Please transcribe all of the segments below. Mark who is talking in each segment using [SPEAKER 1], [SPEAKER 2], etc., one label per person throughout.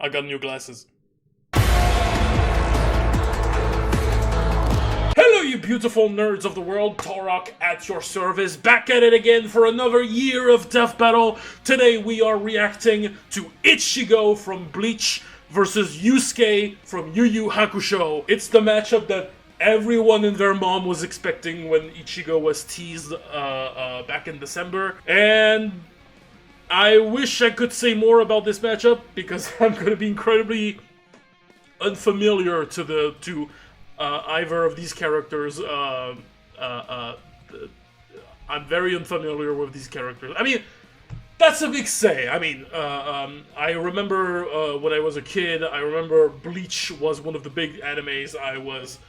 [SPEAKER 1] I got new glasses. Hello, you beautiful nerds of the world. Torok at your service, back at it again for another year of Death Battle. Today we are reacting to Ichigo from Bleach versus Yusuke from Yu Yu Hakusho. It's the matchup that everyone and their mom was expecting when Ichigo was teased back in December. And I wish I could say more about this matchup because I'm going to be incredibly unfamiliar to either of these characters. I'm very unfamiliar with these characters. I mean, that's a big say. I mean, I remember when I was a kid, I remember Bleach was one of the big animes I was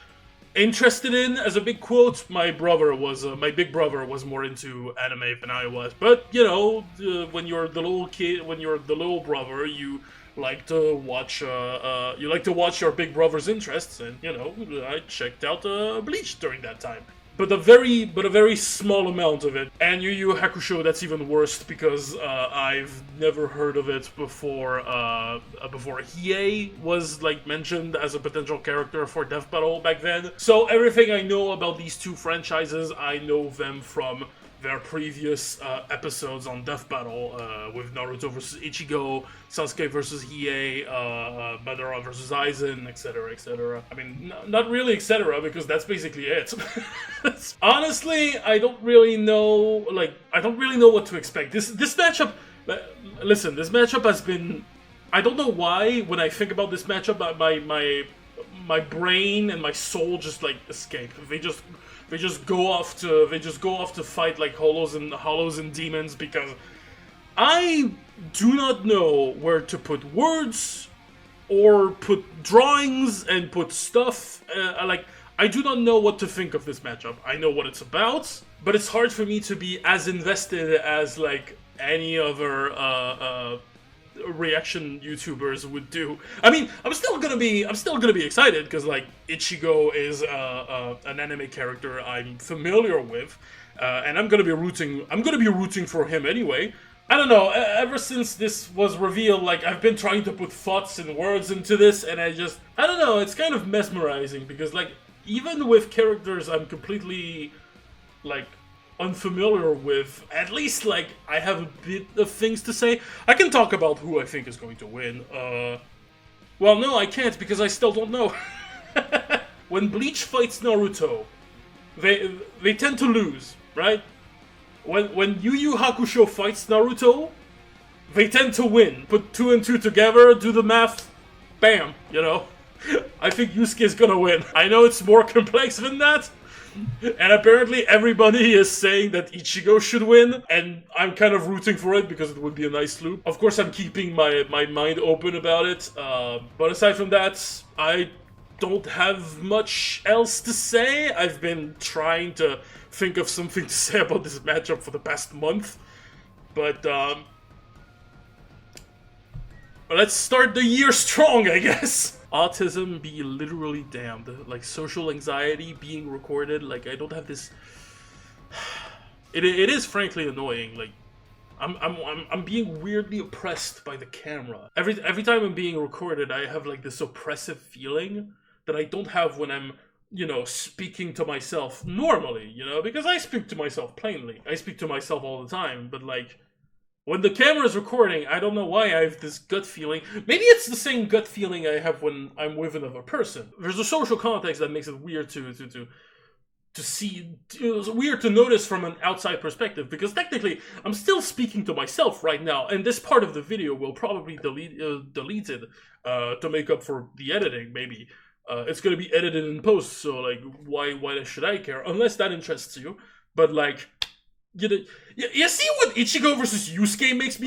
[SPEAKER 1] interested in. As a big quote, my brother was, my big brother was more into anime than I was. But, you know, when you're the little kid, when you're the little brother, you like to watch your big brother's interests, and you know, I checked out Bleach during that time, but a very small amount of it. And Yu Yu Hakusho, that's even worse because I've never heard of it before Hiei was like mentioned as a potential character for Death Battle back then. So everything I know about these two franchises, I know them from their previous episodes on Death Battle, with Naruto versus Ichigo, Sasuke versus Hiei, Madara versus Aizen, etc., etc. I mean, not really etc., because that's basically it. Honestly, I don't really know what to expect. This matchup, listen, this matchup has been, I don't know why, when I think about this matchup, my brain and my soul just like escape. They just go off to fight like hollows and demons, because I do not know where to put words or put drawings and put stuff. I do not know what to think of this matchup. I know what it's about, but it's hard for me to be as invested as like any other reaction YouTubers would do. I mean, I'm still gonna be excited because like Ichigo is an anime character I'm familiar with, and I'm gonna be rooting for him anyway. I don't know. Ever since this was revealed, like I've been trying to put thoughts and words into this, and I don't know. It's kind of mesmerizing because like even with characters I'm completely like unfamiliar with, at least like I have a bit of things to say. I can talk about who I think is going to win. Well, no, I can't because I still don't know. When Bleach fights Naruto, they tend to lose, right? When Yu Yu Hakusho fights Naruto, they tend to win. Put 2 and 2 together, do the math, bam, you know. I think Yusuke is gonna win. I know it's more complex than that. And apparently everybody is saying that Ichigo should win, and I'm kind of rooting for it because it would be a nice loop. Of course, I'm keeping my mind open about it, but aside from that, I don't have much else to say. I've been trying to think of something to say about this matchup for the past month, but let's start the year strong, I guess. Autism be literally damned. Like social anxiety being recorded. Like I don't have this. It is frankly annoying. Like I'm being weirdly oppressed by the camera. Every time I'm being recorded, I have like this oppressive feeling that I don't have when I'm, you know, speaking to myself normally. You know, because I speak to myself plainly. I speak to myself all the time. But like, when the camera is recording, I don't know why I have this gut feeling. Maybe it's the same gut feeling I have when I'm with another person. There's a social context that makes it weird to see. It's weird to notice from an outside perspective, because technically I'm still speaking to myself right now, and this part of the video will probably deleted to make up for the editing. Maybe it's gonna be edited in post, so like why should I care? Unless that interests you, but like. You see what Ichigo versus Yusuke makes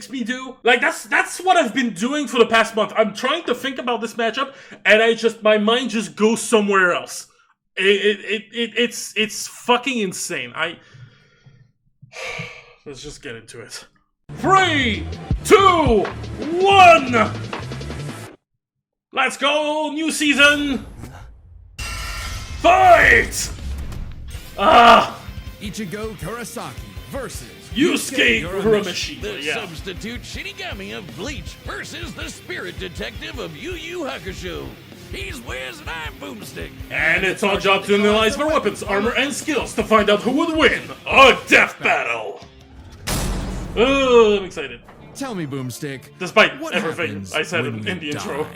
[SPEAKER 1] me do? Like that's what I've been doing for the past month. I'm trying to think about this matchup, and my mind just goes somewhere else. It's fucking insane. Let's just get into it. 3, 2, 1. Let's go, new season. Fight!
[SPEAKER 2] Ichigo Kurosaki versus
[SPEAKER 1] Yusuke Urameshi.
[SPEAKER 2] The substitute Shinigami of Bleach versus the spirit detective of Yu Yu Hakusho. He's Wiz and I'm Boomstick.
[SPEAKER 1] And it's our job to analyze their weapons, armor, and skills to find out who would win a death battle. Oh, I'm excited.
[SPEAKER 3] Tell me, Boomstick.
[SPEAKER 1] Despite
[SPEAKER 3] what
[SPEAKER 1] everything I said in the
[SPEAKER 3] die?
[SPEAKER 1] intro.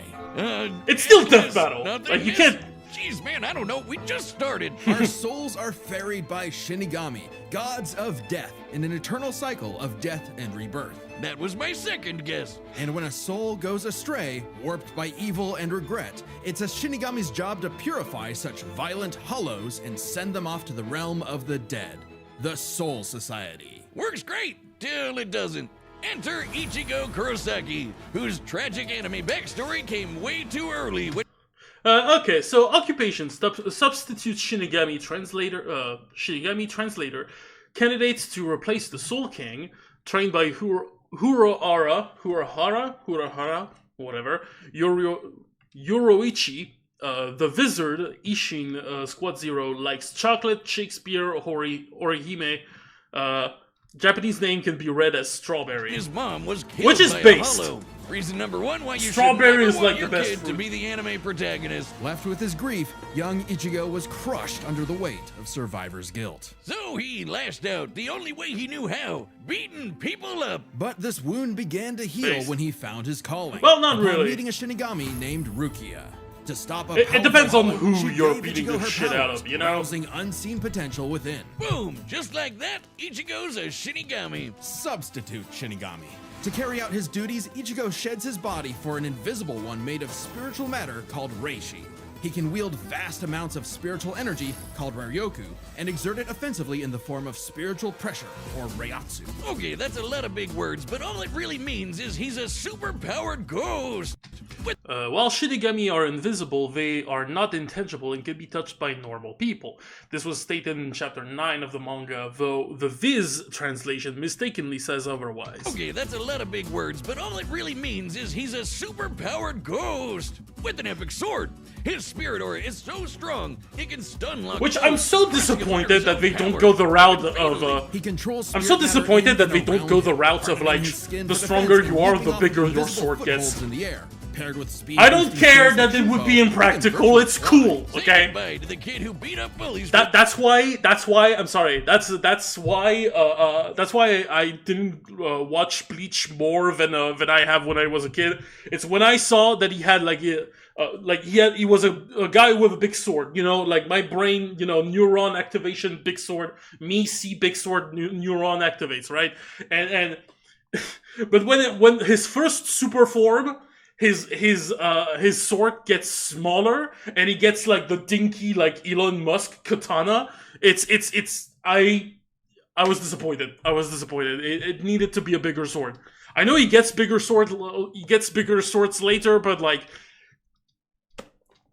[SPEAKER 1] It's still death battle. Like, you can't...
[SPEAKER 2] Jeez, man, I don't know. We just started.
[SPEAKER 3] Our souls are ferried by Shinigami, gods of death, in an eternal cycle of death and rebirth.
[SPEAKER 2] That was my second guess.
[SPEAKER 3] And when a soul goes astray, warped by evil and regret, it's a Shinigami's job to purify such violent hollows and send them off to the realm of the dead, the Soul Society.
[SPEAKER 2] Works great, till it doesn't. Enter Ichigo Kurosaki, whose tragic anime backstory came way too early.
[SPEAKER 1] Okay, so occupation, substitute Shinigami translator, candidates to replace the Soul King, trained by Yuroichi, the Wizard, Ishin, Squad Zero, likes chocolate, Shakespeare, Orihime, Japanese name can be read as Strawberry.
[SPEAKER 2] His mom was killed
[SPEAKER 1] which is
[SPEAKER 2] by
[SPEAKER 1] based.
[SPEAKER 2] a hollow. Reason number one why you
[SPEAKER 1] Strawberry
[SPEAKER 2] should
[SPEAKER 1] is
[SPEAKER 2] never want
[SPEAKER 1] like
[SPEAKER 2] your
[SPEAKER 1] the best
[SPEAKER 2] kid
[SPEAKER 1] fruit.
[SPEAKER 2] to be the anime protagonist.
[SPEAKER 3] Left with his grief, young Ichigo was crushed under the weight of survivor's guilt.
[SPEAKER 2] So he lashed out the only way he knew how, beating people up.
[SPEAKER 3] But this wound began to heal
[SPEAKER 1] Based.
[SPEAKER 3] when he found his calling.
[SPEAKER 1] Well, not
[SPEAKER 3] upon
[SPEAKER 1] really.
[SPEAKER 3] meeting a Shinigami named Rukia. To stop a
[SPEAKER 1] It depends on
[SPEAKER 3] powerful
[SPEAKER 1] who
[SPEAKER 3] hollow, she
[SPEAKER 1] you're
[SPEAKER 3] gave
[SPEAKER 1] beating
[SPEAKER 3] Ichigo
[SPEAKER 1] the
[SPEAKER 3] her
[SPEAKER 1] shit out
[SPEAKER 3] powers,
[SPEAKER 1] of, you know?
[SPEAKER 3] rousing unseen potential within.
[SPEAKER 2] Boom! Just like that, Ichigo's a Shinigami.
[SPEAKER 3] Substitute Shinigami. To carry out his duties, Ichigo sheds his body for an invisible one made of spiritual matter called Reishi. He can wield vast amounts of spiritual energy, called Ryoku, and exert it offensively in the form of spiritual pressure, or Reiatsu.
[SPEAKER 2] Okay, that's a lot of big words, but all it really means is he's a super-powered ghost.
[SPEAKER 1] While Shinigami are invisible, they are not intangible and can be touched by normal people. This was stated in chapter 9 of the manga, though the Viz translation mistakenly says otherwise.
[SPEAKER 2] Okay, that's a lot of big words, but all it really means is he's a super-powered ghost with an epic sword. His spirit aura is so strong, it can stun lock.
[SPEAKER 1] Which I'm so disappointed that they don't go the route of,
[SPEAKER 3] He controls
[SPEAKER 1] I'm so
[SPEAKER 3] spirit matter
[SPEAKER 1] disappointed that
[SPEAKER 3] in
[SPEAKER 1] they
[SPEAKER 3] and
[SPEAKER 1] don't
[SPEAKER 3] around
[SPEAKER 1] go the
[SPEAKER 3] him,
[SPEAKER 1] route of,
[SPEAKER 3] hardening
[SPEAKER 1] like,
[SPEAKER 3] his skin
[SPEAKER 1] the
[SPEAKER 3] for
[SPEAKER 1] stronger
[SPEAKER 3] defense
[SPEAKER 1] you
[SPEAKER 3] and
[SPEAKER 1] are,
[SPEAKER 3] keeping
[SPEAKER 1] the
[SPEAKER 3] off
[SPEAKER 1] bigger your
[SPEAKER 3] invisible
[SPEAKER 1] sword
[SPEAKER 3] footholds
[SPEAKER 1] gets.
[SPEAKER 3] in the air. Paired with speed
[SPEAKER 1] I don't
[SPEAKER 3] boosting
[SPEAKER 1] care
[SPEAKER 3] skills
[SPEAKER 1] that
[SPEAKER 3] like
[SPEAKER 1] it would be
[SPEAKER 3] Shuko,
[SPEAKER 1] impractical,
[SPEAKER 3] he can
[SPEAKER 1] it's cool,
[SPEAKER 2] Say
[SPEAKER 1] okay?
[SPEAKER 2] goodbye to the kid who beat up bullies.
[SPEAKER 1] That's why I'm sorry. That's why I didn't watch Bleach more than I have when I was a kid. It's when I saw that he had he was a guy with a big sword, you know, like my brain, you know, neuron activation, big sword, me see big sword, neuron activates, right? And but when his first super form, his sword gets smaller and he gets like the dinky like Elon Musk katana. I was disappointed. It needed to be a bigger sword. I know he gets bigger swords later, but like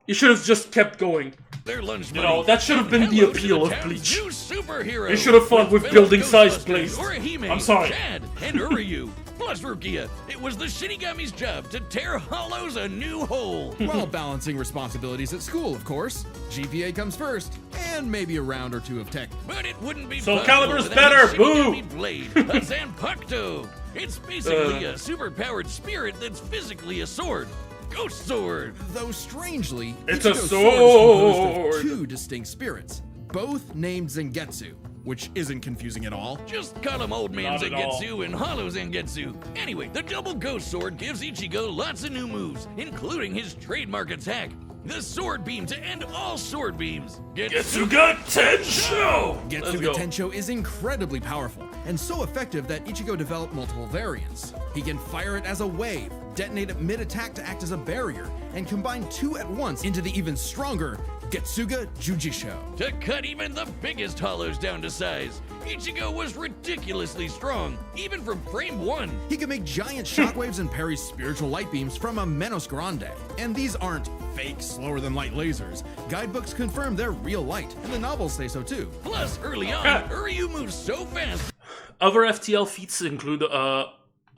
[SPEAKER 1] you should have just kept going.
[SPEAKER 2] Their lunch
[SPEAKER 1] You know, that should have been the
[SPEAKER 2] Hello to
[SPEAKER 1] appeal of
[SPEAKER 2] town's
[SPEAKER 1] Bleach.
[SPEAKER 2] new superhero.
[SPEAKER 1] They should have fought with
[SPEAKER 2] fellow
[SPEAKER 1] building-sized
[SPEAKER 2] Ghostbusters,
[SPEAKER 1] blades.
[SPEAKER 2] Orihime,
[SPEAKER 1] I'm sorry.
[SPEAKER 2] Chad, and Uryu. Plus Rukia. It was the Shinigami's job to tear hollows a new hole.
[SPEAKER 3] While balancing responsibilities at school, of course. GPA comes first, and maybe a round or two of tech.
[SPEAKER 2] But it wouldn't be
[SPEAKER 1] Soul
[SPEAKER 2] possible
[SPEAKER 1] Calibur's
[SPEAKER 2] without
[SPEAKER 1] better,
[SPEAKER 2] a Shinigami
[SPEAKER 1] boo!
[SPEAKER 2] blade, a Zanpakuto. It's basically a super-powered spirit that's physically a sword. Ghost sword.
[SPEAKER 3] Though strangely,
[SPEAKER 1] It's a
[SPEAKER 3] Ichigo's sword is composed
[SPEAKER 1] sword.
[SPEAKER 3] of two distinct spirits, both named Zangetsu, which isn't confusing at all.
[SPEAKER 2] Just call him Old Man
[SPEAKER 1] Not at all.
[SPEAKER 2] Zangetsu and Hollow Zangetsu. Anyway, the double ghost sword gives Ichigo lots of new moves, including his trademark attack, the sword beam to end all sword beams.
[SPEAKER 1] Getsuga Tensho! Let's
[SPEAKER 3] Getsuga
[SPEAKER 1] go.
[SPEAKER 3] Tensho is incredibly powerful, and so effective that Ichigo developed multiple variants. He can fire it as a wave, detonate it mid-attack to act as a barrier, and combine two at once into the even stronger Getsuga Jujisho.
[SPEAKER 2] To cut even the biggest hollows down to size, Ichigo was ridiculously strong, even from frame 1.
[SPEAKER 3] He can make giant shockwaves and parry spiritual light beams from a Menos Grande. And these aren't fake, slower-than-light lasers. Guidebooks confirm they're real light, and the novels say so too.
[SPEAKER 2] Plus, early on, Uryu moves so fast.
[SPEAKER 1] Other FTL feats include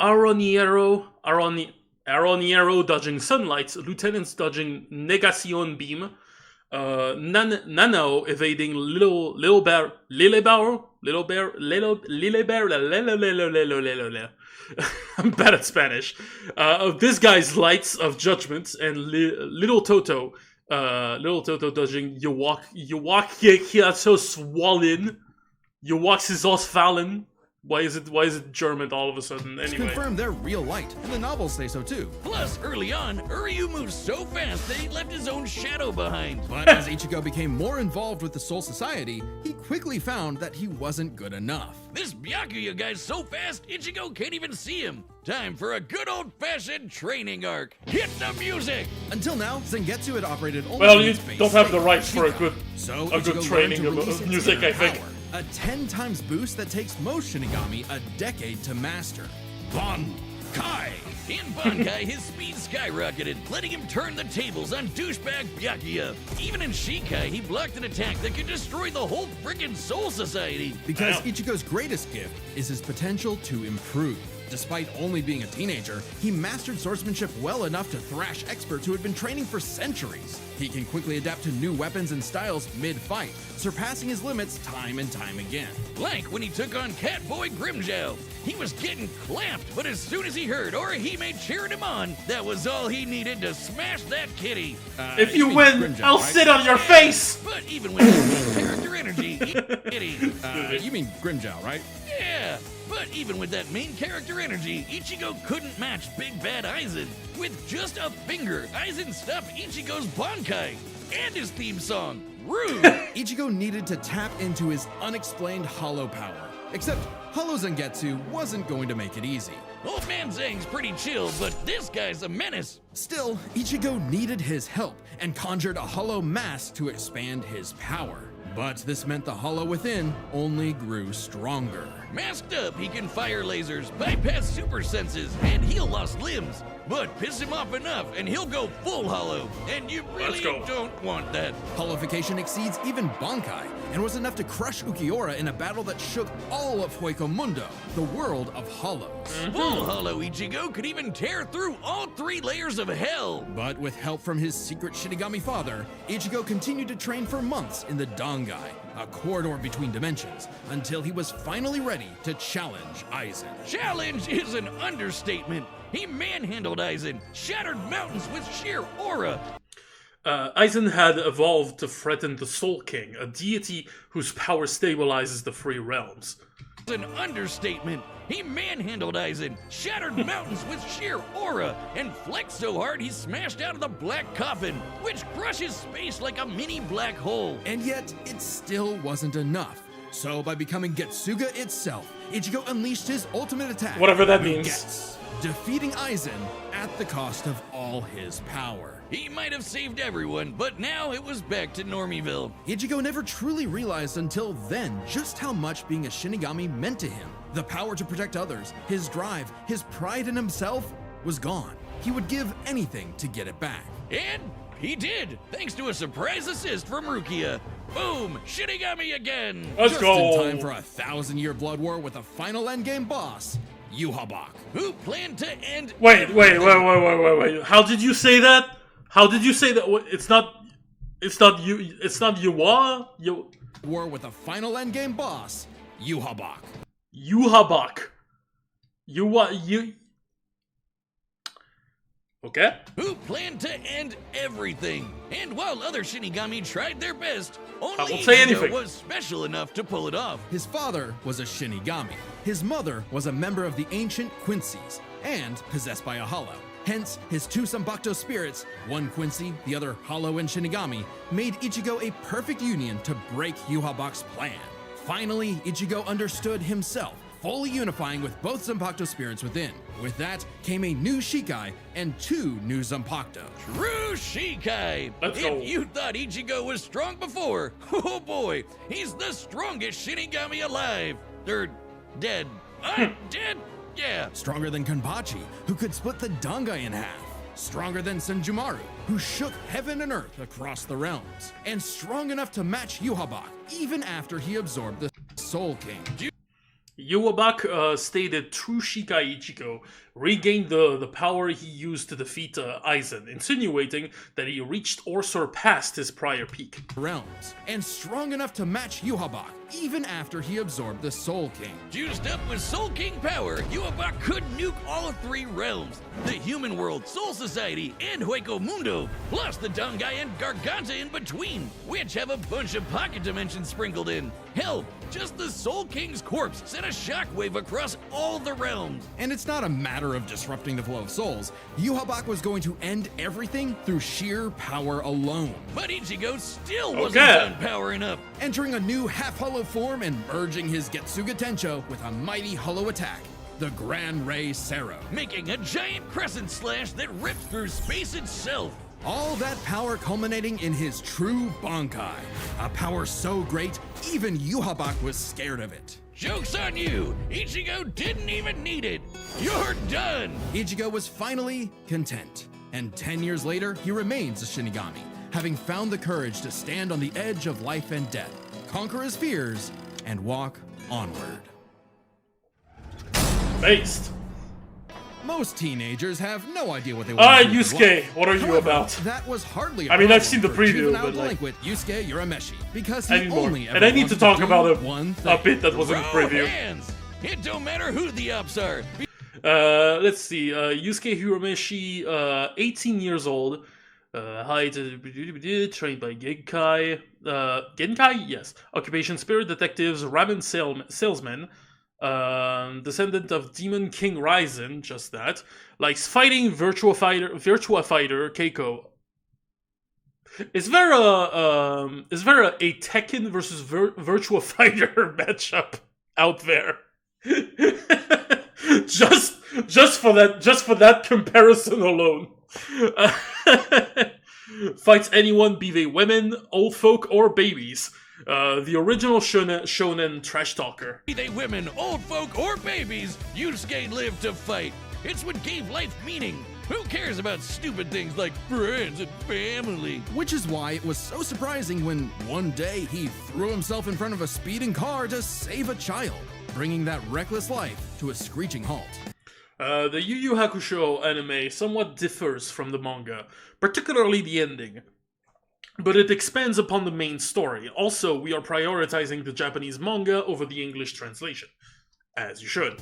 [SPEAKER 1] Aroniero dodging sunlight, lieutenants dodging Negacion beam, Nanao evading Lilebaro, Little bear, lily bear, I'm bad at Spanish. Of this guy's lights of judgment and little Toto dodging you walk here so swollen. You walk his horse fallen. Why is it German all of a sudden?
[SPEAKER 3] It's
[SPEAKER 1] Anyway,
[SPEAKER 3] confirmed they're real light, and the novels say so too.
[SPEAKER 2] Plus, early on, Uryu moved so fast that he left his own shadow behind.
[SPEAKER 3] But as Ichigo became more involved with the Soul Society, he quickly found that he wasn't good enough.
[SPEAKER 2] This Byakuya guy's so fast, Ichigo can't even see him. Time for a good old-fashioned training arc. Hit the music!
[SPEAKER 3] Until now, Zangetsu had operated only
[SPEAKER 1] well,
[SPEAKER 3] in
[SPEAKER 1] you
[SPEAKER 3] its base
[SPEAKER 1] don't have the
[SPEAKER 3] state,
[SPEAKER 1] rights for a
[SPEAKER 3] Shiga.
[SPEAKER 1] good
[SPEAKER 3] So
[SPEAKER 1] a good
[SPEAKER 3] Ichigo
[SPEAKER 1] training
[SPEAKER 3] learned to
[SPEAKER 1] of
[SPEAKER 3] release its
[SPEAKER 1] music,
[SPEAKER 3] inner
[SPEAKER 1] I think.
[SPEAKER 3] power, a 10 times boost that takes most Shinigami a decade to master.
[SPEAKER 2] Bankai! In Bankai, his speed skyrocketed, letting him turn the tables on douchebag Byakuya. Even in Shikai, he blocked an attack that could destroy the whole friggin' Soul Society.
[SPEAKER 3] Because
[SPEAKER 1] Damn.
[SPEAKER 3] Ichigo's greatest gift is his potential to improve. Despite only being a teenager, he mastered swordsmanship well enough to thrash experts who had been training for centuries. He can quickly adapt to new weapons and styles mid-fight, surpassing his limits time and time again.
[SPEAKER 2] Like when he took on Catboy Grimjow. He was getting clamped, but as soon as he heard Orihime cheering him on, that was all he needed to smash that kitty.
[SPEAKER 1] If you
[SPEAKER 3] mean
[SPEAKER 1] win,
[SPEAKER 3] Grimjow,
[SPEAKER 1] I'll
[SPEAKER 3] right?
[SPEAKER 1] sit on your face.
[SPEAKER 2] But even with his character energy, kitty.
[SPEAKER 3] You mean Grimjow, right?
[SPEAKER 2] Yeah, but even with that main character energy, Ichigo couldn't match Big Bad Aizen. With just a finger, Aizen stopped Ichigo's Bankai and his theme song, Rude.
[SPEAKER 3] Ichigo needed to tap into his unexplained hollow power. Except Hollow Zangetsu wasn't going to make it easy.
[SPEAKER 2] Old man Zang's pretty chill, but this guy's a menace.
[SPEAKER 3] Still, Ichigo needed his help and conjured a hollow mask to expand his power. But this meant the hollow within only grew stronger.
[SPEAKER 2] Masked up, he can fire lasers, bypass super senses, and heal lost limbs. But piss him off enough, and he'll go full hollow. And you really
[SPEAKER 1] go.
[SPEAKER 2] don't want that.
[SPEAKER 3] Hollowification exceeds even Bankai, and was enough to crush Ukiura in a battle that shook all of Hueco Mundo, the world of hollows.
[SPEAKER 2] Full hollow Ichigo could even tear through all 3 layers of hell.
[SPEAKER 3] But with help from his secret Shinigami father, Ichigo continued to train for months in the Dangai, a corridor between dimensions, until he was finally ready to challenge Aizen.
[SPEAKER 2] Challenge is an understatement. He manhandled Aizen, shattered mountains with sheer aura.
[SPEAKER 1] Aizen had evolved to threaten the Soul King, a deity whose power stabilizes the 3 realms.
[SPEAKER 2] It's an understatement. He manhandled Aizen, shattered mountains with sheer aura, and flexed so hard he smashed out of the black coffin, which crushes space like a mini black hole.
[SPEAKER 3] And yet, it still wasn't enough. So by becoming Getsuga itself, Ichigo unleashed his ultimate attack.
[SPEAKER 1] Whatever that means.
[SPEAKER 3] Gets, defeating Aizen at the cost of all his power.
[SPEAKER 2] He might have saved everyone, but now it was back to Normieville.
[SPEAKER 3] Ichigo never truly realized until then just how much being a Shinigami meant to him. The power to protect others, his drive, his pride in himself was gone. He would give anything to get it back.
[SPEAKER 2] And he did, thanks to a surprise assist from Rukia. Boom! Shinigami again!
[SPEAKER 1] Let's
[SPEAKER 3] Just
[SPEAKER 1] go.
[SPEAKER 3] in time for a 1,000-year blood war with a final endgame boss, Yuhabak.
[SPEAKER 2] Who planned to end...
[SPEAKER 1] Wait. How did you say that? How did you say that? It's not Yuwa?
[SPEAKER 3] War with a final endgame boss, Yuhabak.
[SPEAKER 1] Yuhabak. Okay.
[SPEAKER 2] Who planned to end everything. And while other Shinigami tried their best, only
[SPEAKER 1] won't say
[SPEAKER 2] Ichigo
[SPEAKER 1] anything.
[SPEAKER 2] was special enough to pull it off.
[SPEAKER 3] His father was a Shinigami. His mother was a member of the ancient Quincy's and possessed by a hollow. Hence, his 2 Zanpakuto spirits, one Quincy, the other hollow and Shinigami, made Ichigo a perfect union to break Yuhabak's plan. Finally, Ichigo understood himself, fully unifying with both Zanpakuto spirits within. With that came a new Shikai and 2 new Zanpakuto.
[SPEAKER 2] True Shikai!
[SPEAKER 1] Let's
[SPEAKER 2] If
[SPEAKER 1] go.
[SPEAKER 2] you thought Ichigo was strong before, oh boy, he's the strongest Shinigami alive. Dead. Dead? Yeah.
[SPEAKER 3] Stronger than Kanpachi, who could split the Dangai in half. Stronger than Senjumaru, who shook heaven and earth across the realms. And strong enough to match Yuhabak, even after he absorbed the Soul King.
[SPEAKER 1] Yuabak stated true Shikai Ichigo regained the power he used to defeat Aizen, insinuating that he reached or surpassed his prior peak.
[SPEAKER 3] Realms, and strong enough to match Yuhabak even after he absorbed the Soul King.
[SPEAKER 2] Juiced up with Soul King power, Yuabak could nuke all 3 realms, the human world, Soul Society, and Hueco Mundo, plus the Dangai and Garganta in between, which have a bunch of pocket dimensions sprinkled in. Hell, just the Soul King's corpse sent a shockwave across all the realms.
[SPEAKER 3] And it's not a matter of disrupting the flow of souls. Yuhabak was going to end everything through sheer power alone.
[SPEAKER 2] But Ichigo still wasn't done powering up.
[SPEAKER 3] Entering a new half-hollow form and merging his Getsuga Tencho with a mighty hollow attack, the Gran Ray Sero.
[SPEAKER 2] Making a giant crescent slash that rips through space itself.
[SPEAKER 3] All that power culminating in his true Bankai. A power so great, even Yuhabak was scared of it.
[SPEAKER 2] Joke's on you! Ichigo didn't even need it! You're done!
[SPEAKER 3] Ichigo was finally content. And 10 years later, he remains a Shinigami, having found the courage to stand on the edge of life and death, conquer his fears, and walk onward.
[SPEAKER 1] Based.
[SPEAKER 3] Most teenagers have no idea what they want to do with
[SPEAKER 1] Yusuke,
[SPEAKER 3] life.
[SPEAKER 1] what are you
[SPEAKER 3] However,
[SPEAKER 1] about?
[SPEAKER 3] That was hardly a
[SPEAKER 1] I mean, I've
[SPEAKER 3] problem
[SPEAKER 1] seen the
[SPEAKER 3] for
[SPEAKER 1] preview,
[SPEAKER 3] juvenile
[SPEAKER 1] but, like,
[SPEAKER 3] delinquent Yusuke Urameshi, because he
[SPEAKER 1] Anymore.
[SPEAKER 3] only ever
[SPEAKER 1] And I need to
[SPEAKER 3] wanted
[SPEAKER 1] talk
[SPEAKER 3] do
[SPEAKER 1] about
[SPEAKER 3] one
[SPEAKER 1] a
[SPEAKER 3] thing.
[SPEAKER 1] bit that was in the
[SPEAKER 2] Throw
[SPEAKER 1] preview.
[SPEAKER 2] hands! It don't matter who the ops are.
[SPEAKER 1] Let's see. Yusuke Urameshi, 18 years old. Height trained by Genkai. Genkai? Yes. Occupation Spirit Detectives, Ramen Salesman. Descendant of Demon King Ryzen, just that. Likes fighting Virtua Fighter Keiko. Is there a Tekken versus Virtua Fighter matchup out there? just for that comparison alone. Fights anyone, be they women, old folk, or babies. The original shonen trash talker.
[SPEAKER 2] Be they women, old folk, or babies, Yusuke lived to fight. It's what gave life meaning. Who cares about stupid things like friends and family?
[SPEAKER 3] Which is why it was so surprising when one day he threw himself in front of a speeding car to save a child, bringing that reckless life to a screeching halt.
[SPEAKER 1] The Yu Yu Hakusho anime somewhat differs from the manga, particularly the ending. But it expands upon the main story. Also, we are prioritizing the Japanese manga over the English translation. As you should.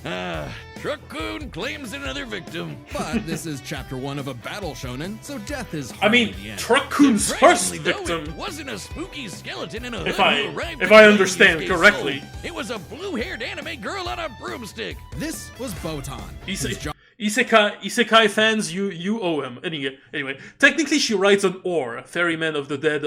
[SPEAKER 2] Truck-kun claims another victim.
[SPEAKER 3] But this is chapter 1 of a battle shonen, so death is
[SPEAKER 1] I
[SPEAKER 3] hardly
[SPEAKER 1] mean,
[SPEAKER 3] the end.
[SPEAKER 1] Truck-kun's first
[SPEAKER 2] Surprisingly, though,
[SPEAKER 1] victim.
[SPEAKER 2] It wasn't a spooky skeleton in a hood
[SPEAKER 1] If
[SPEAKER 2] who
[SPEAKER 1] I
[SPEAKER 2] arrived
[SPEAKER 1] if
[SPEAKER 2] to
[SPEAKER 1] I
[SPEAKER 2] claim
[SPEAKER 1] understand
[SPEAKER 2] Yusuke's
[SPEAKER 1] correctly.
[SPEAKER 2] soul. It was a blue-haired anime girl on a broomstick.
[SPEAKER 3] This was Botan. whose job
[SPEAKER 1] Isekai fans, you owe him. Anyway, technically she rides an oar, ferryman of the dead,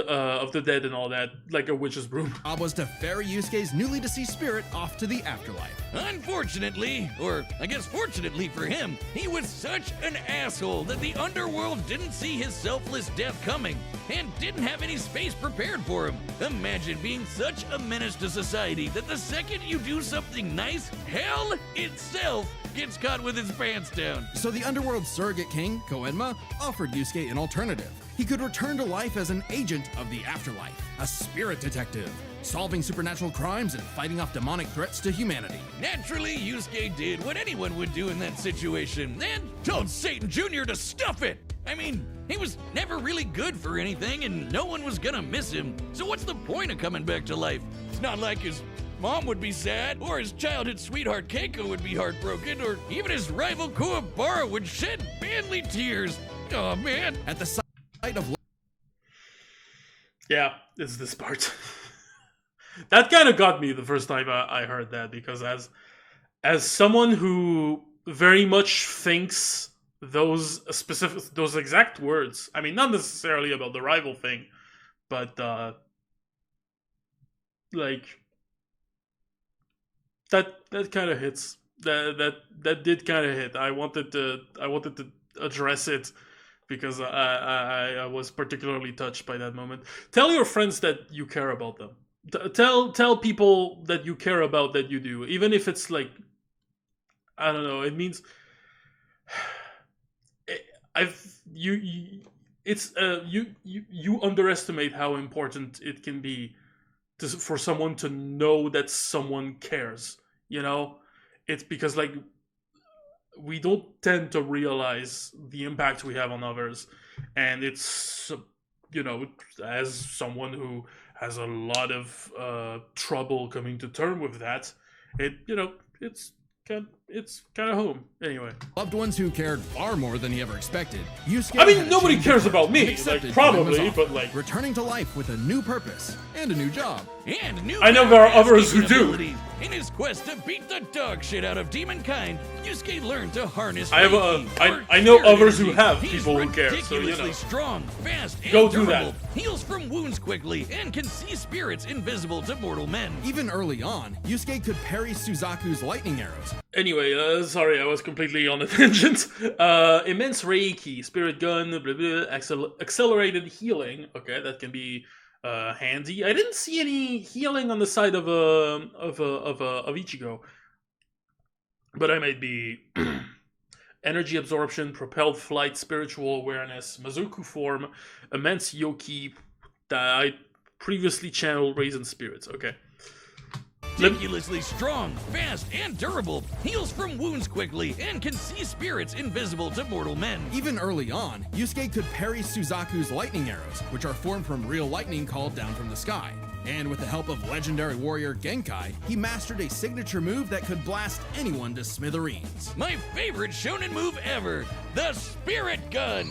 [SPEAKER 1] and all that, like a witch's broom.
[SPEAKER 3] was to ferry Yusuke's newly deceased spirit off to the afterlife.
[SPEAKER 2] Unfortunately, or I guess fortunately for him, he was such an asshole that the underworld didn't see his selfless death coming and didn't have any space prepared for him. Imagine being such a menace to society that the second you do something nice, hell itself gets caught with his pants down.
[SPEAKER 3] So the underworld surrogate king, Koenma, offered Yusuke an alternative. He could return to life as an agent of the afterlife, a spirit detective, solving supernatural crimes and fighting off demonic threats to humanity.
[SPEAKER 2] Naturally, Yusuke did what anyone would do in that situation, and told Satan Jr. to stuff it! I mean, he was never really good for anything, and no one was gonna miss him, so what's the point of coming back to life? It's not like his mom would be sad, or his childhood sweetheart Keiko would be heartbroken, or even his rival Kuwabara would shed manly tears. Oh man.
[SPEAKER 3] At the sight of
[SPEAKER 1] Yeah, it's this part. That kind of got me the first time I heard that, because as someone who very much thinks those exact words, I mean, not necessarily about the rival thing, but like that kind of hits. That did kind of hit. I wanted to address it because I was particularly touched by that moment. Tell your friends that you care about them. Tell people that you care about that you do, even if it's like, I don't know. It means you underestimate how important it can be for someone to know that someone cares. You know, it's because like we don't tend to realize the impact we have on others, and it's as someone who has a lot of trouble coming to term with that, it's kind of home anyway.
[SPEAKER 3] Loved ones who cared far more than he ever expected. Yusuke
[SPEAKER 1] I mean,
[SPEAKER 3] had a
[SPEAKER 1] nobody
[SPEAKER 3] change
[SPEAKER 1] cares
[SPEAKER 3] of heart
[SPEAKER 1] about me,
[SPEAKER 3] and accepted
[SPEAKER 1] like,
[SPEAKER 3] who he was
[SPEAKER 1] probably,
[SPEAKER 3] offered,
[SPEAKER 1] but, like-
[SPEAKER 3] returning to life with a new purpose and a new job.
[SPEAKER 2] And new
[SPEAKER 1] I know there are others who
[SPEAKER 2] power
[SPEAKER 1] do.
[SPEAKER 2] abilities. In his quest to beat the dog shit out of demonkind, Yusuke learned to harness.
[SPEAKER 1] I have
[SPEAKER 2] Reiki,
[SPEAKER 1] I know
[SPEAKER 2] spirit
[SPEAKER 1] others who
[SPEAKER 2] energy.
[SPEAKER 1] have
[SPEAKER 2] He's
[SPEAKER 1] people who care, so
[SPEAKER 2] ridiculously strong, fast, and
[SPEAKER 1] Go do
[SPEAKER 2] durable.
[SPEAKER 1] that.
[SPEAKER 2] Heals from wounds quickly and can see spirits invisible to mortal men.
[SPEAKER 3] Even early on, Yusuke could parry Suzaku's lightning arrows.
[SPEAKER 1] Anyway, sorry, I was completely on a tangent. Immense Reiki, Spirit Gun, blah, blah, accelerated healing. Okay, that can be handy. I didn't see any healing on the side of Ichigo, but I might be. Energy absorption, propelled flight, spiritual awareness, Mazuku form, immense yoki. I previously channeled raisin spirits. Okay.
[SPEAKER 2] Ridiculously strong, fast, and durable. Heals from wounds quickly and can see spirits invisible to mortal men.
[SPEAKER 3] Even early on, Yusuke could parry Suzaku's lightning arrows, which are formed from real lightning called down from the sky. And with the help of legendary warrior Genkai, he mastered a signature move that could blast anyone to smithereens.
[SPEAKER 2] My favorite shonen move ever, the Spirit Gun.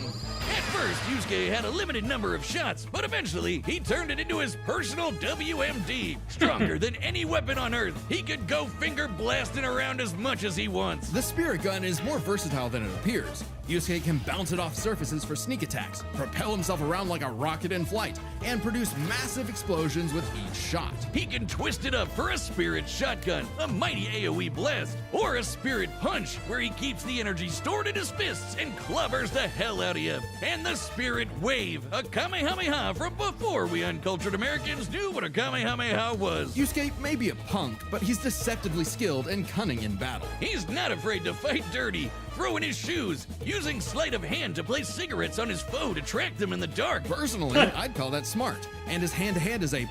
[SPEAKER 2] At first, Yusuke had a limited number of shots, but eventually he turned it into his personal WMD. Stronger than any weapon on Earth, he could go finger blasting around as much as he wants.
[SPEAKER 3] The Spirit Gun is more versatile than it appears. Yusuke can bounce it off surfaces for sneak attacks, propel himself around like a rocket in flight, and produce massive explosions with each shot.
[SPEAKER 2] He can twist it up for a Spirit Shotgun, a mighty AoE blast, or a Spirit Punch, where he keeps the energy stored in his fists and clobbers the hell out of you. And the Spirit Wave, a Kamehameha from before we uncultured Americans knew what a Kamehameha was.
[SPEAKER 3] Yusuke may be a punk, but he's deceptively skilled and cunning in battle.
[SPEAKER 2] He's not afraid to fight dirty, throwing his shoes, using sleight of hand to place cigarettes on his foe to track them in the dark.
[SPEAKER 3] Personally, I'd call that smart. And his hand-to-hand is A+.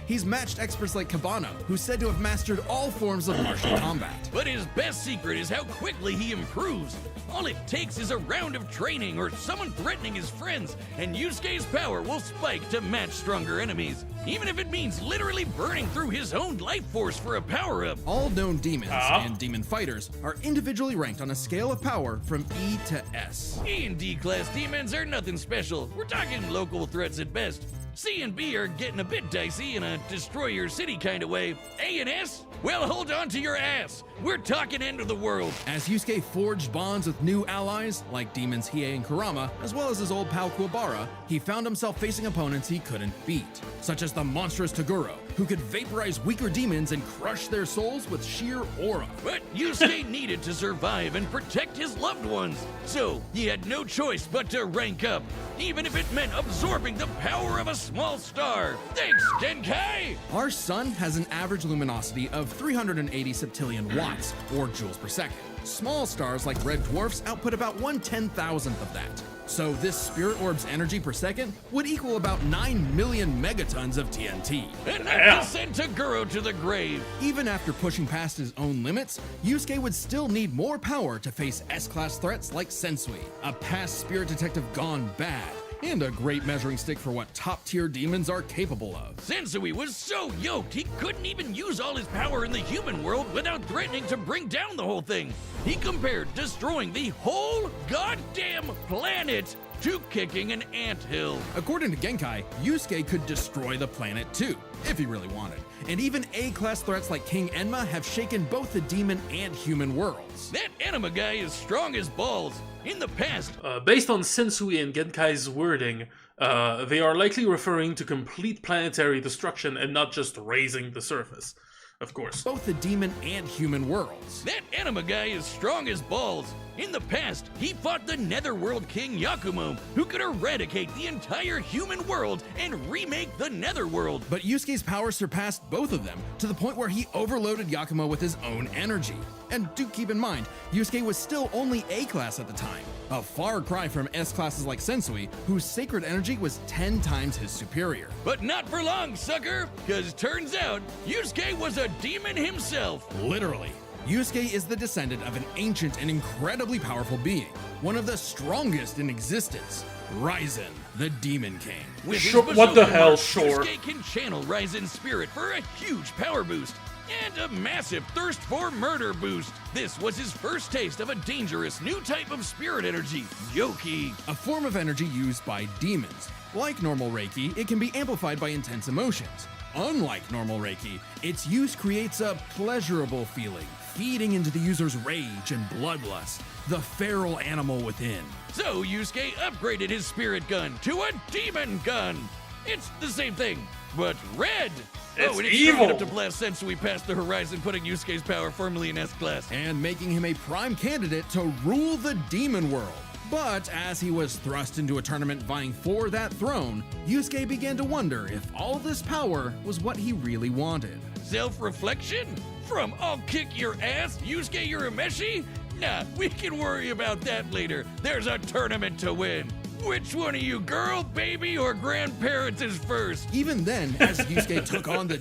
[SPEAKER 3] He's matched experts like Kabano, who's said to have mastered all forms of martial combat.
[SPEAKER 2] But his best secret is how quickly he improves. All it takes is a round of training or someone threatening his friends, and Yusuke's power will spike to match stronger enemies, even if it means literally burning through his own life force for a power-up.
[SPEAKER 3] All known demons and demon fighters are individually ranked on a scale of power from E to S.
[SPEAKER 2] E and D class demons are nothing special. We're talking local threats at best. C and B are getting a bit dicey in a destroy your city kind of way. A and S? Well, hold on to your ass. We're talking end of the world.
[SPEAKER 3] As Yusuke forged bonds with new allies, like demons Hiei and Kurama, as well as his old pal Kuwabara, he found himself facing opponents he couldn't beat, such as the monstrous Toguro, who could vaporize weaker demons and crush their souls with sheer aura.
[SPEAKER 2] But Yusuke needed to survive and protect his loved ones, so he had no choice but to rank up, even if it meant absorbing the power of a small star. Thanks, Genkai!
[SPEAKER 3] Our sun has an average luminosity of 380 septillion watts, or joules per second. Small stars like red dwarfs output about 1/10,000th of that. So this spirit orb's energy per second would equal about 9 million megatons of TNT.
[SPEAKER 2] Enough to send Toguro to the grave.
[SPEAKER 3] Even after pushing past his own limits, Yusuke would still need more power to face S-class threats like Sensui, a past spirit detective gone bad, and a great measuring stick for what top-tier demons are capable of.
[SPEAKER 2] Sensui was so yoked he couldn't even use all his power in the human world without threatening to bring down the whole thing. He compared destroying the whole goddamn planet to kicking an anthill.
[SPEAKER 3] According to Genkai, Yusuke could destroy the planet too, if he really wanted. And even A-class threats like King Enma have shaken both the demon and human worlds.
[SPEAKER 2] That anima guy is strong as balls. In the past,
[SPEAKER 1] Based on Sensui and Genkai's wording, they are likely referring to complete planetary destruction and not just raising the surface. Of course.
[SPEAKER 3] Both the demon and human worlds.
[SPEAKER 2] that anima guy is strong as balls. In the past, he fought the Netherworld King Yakumo, who could eradicate the entire human world and remake the Netherworld.
[SPEAKER 3] But Yusuke's power surpassed both of them to the point where he overloaded Yakumo with his own energy. And do keep in mind, Yusuke was still only A-class at the time, a far cry from S-classes like Sensui, whose sacred energy was 10 times his superior.
[SPEAKER 2] But not for long, sucker, because turns out Yusuke was a demon himself.
[SPEAKER 3] Literally. Yusuke is the descendant of an ancient and incredibly powerful being, one of the strongest in existence, Raizen, the Demon King.
[SPEAKER 2] With his
[SPEAKER 1] Sure, what the
[SPEAKER 2] Bazooka
[SPEAKER 1] hell,
[SPEAKER 2] mark,
[SPEAKER 1] sure.
[SPEAKER 2] Yusuke can channel Raizen's spirit for a huge power boost and a massive thirst for murder boost. This was his first taste of a dangerous new type of spirit energy, Yoki.
[SPEAKER 3] A form of energy used by demons. Like normal Reiki, it can be amplified by intense emotions. Unlike normal Reiki, its use creates a pleasurable feeling, feeding into the user's rage and bloodlust, the feral animal within.
[SPEAKER 2] So Yusuke upgraded his spirit gun to a demon gun. It's the same thing, but red.
[SPEAKER 1] It's
[SPEAKER 2] and
[SPEAKER 1] evil.
[SPEAKER 2] strong enough to blast since we passed the horizon, putting Yusuke's power firmly in S-Class.
[SPEAKER 3] And making him a prime candidate to rule the demon world. But as he was thrust into a tournament vying for that throne, Yusuke began to wonder if all this power was what he really wanted.
[SPEAKER 2] Self-reflection? From I'll kick your ass, Yusuke Urameshi? Nah, we can worry about that later. There's a tournament to win. Which one of you, girl, baby, or grandparents is first?
[SPEAKER 3] Even then, as Yusuke took on the